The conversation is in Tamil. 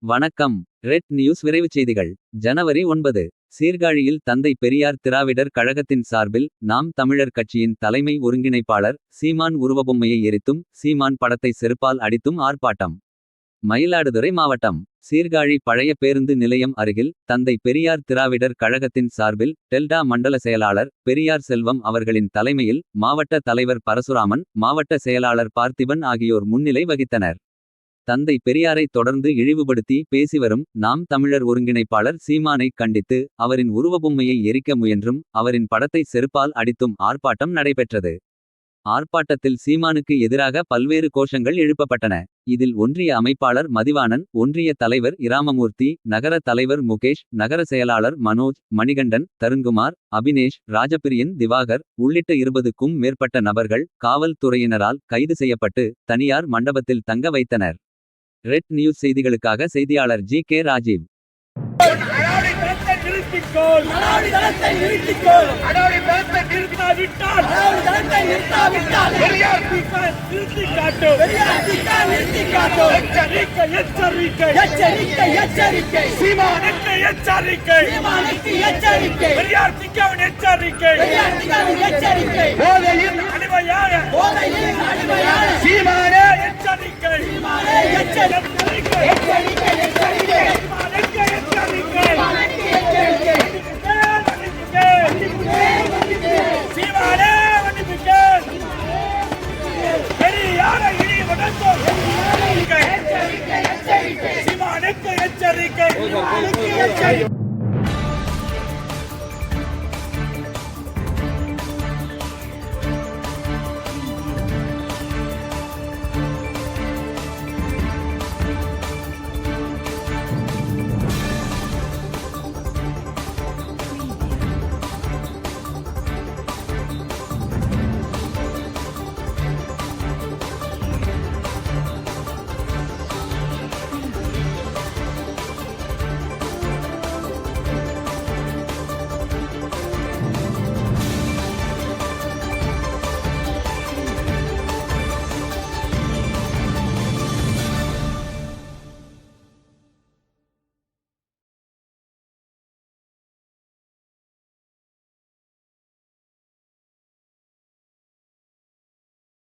வணக்கம். ரெட் நியூஸ் விரைவுச் செய்திகள். ஜனவரி 9. சீர்காழியில் தந்தை பெரியார் திராவிடர் கழகத்தின் சார்பில் நாம் தமிழர் கட்சியின் தலைமை ஒருங்கிணைப்பாளர் சீமான் உருவபொம்மையை எரித்தும் சீமான் படத்தை செருப்பால் அடித்தும் ஆர்ப்பாட்டம். மயிலாடுதுறை மாவட்டம் சீர்காழி பழைய பேருந்து நிலையம் அருகில் தந்தை பெரியார் திராவிடர் கழகத்தின் சார்பில் டெல்டா மண்டல செயலாளர் பெரியார் செல்வம் அவர்களின் தலைமையில் மாவட்ட தலைவர் பரசுராமன், மாவட்ட செயலாளர் பார்த்திபன் ஆகியோர் முன்னிலை வகித்தனர். தந்தை பெரியாரை தொடர்ந்து இழிவுபடுத்தி பேசிவரும் நாம் தமிழர் ஒருங்கிணைப்பாளர் சீமானை கண்டித்து அவரின் உருவபொம்மையை எரிக்க முயன்றும் அவரின் படத்தை செருப்பால் அடித்தும் ஆர்ப்பாட்டம் நடைபெற்றது. ஆர்ப்பாட்டத்தில் சீமானுக்கு எதிராக பல்வேறு கோஷங்கள் எழுப்பப்பட்டன. இதில் ஒன்றிய அமைப்பாளர் மதிவாணன், ஒன்றிய தலைவர் இராமமூர்த்தி, நகர தலைவர் முகேஷ், நகர செயலாளர் மனோஜ், மணிகண்டன், தருண்குமார், அபினேஷ், ராஜபிரியன், திவாகர் உள்ளிட்ட 20க்கும் மேற்பட்ட நபர்கள் காவல் துறையினரால் கைது செய்யப்பட்டு தனியார் மண்டபத்தில் தங்க வைத்தனர். ரெட் நியூஸ் செய்திகளுக்காக செய்தியாளர் ஜி.கே. ராஜீவ். எச்சரிக்கை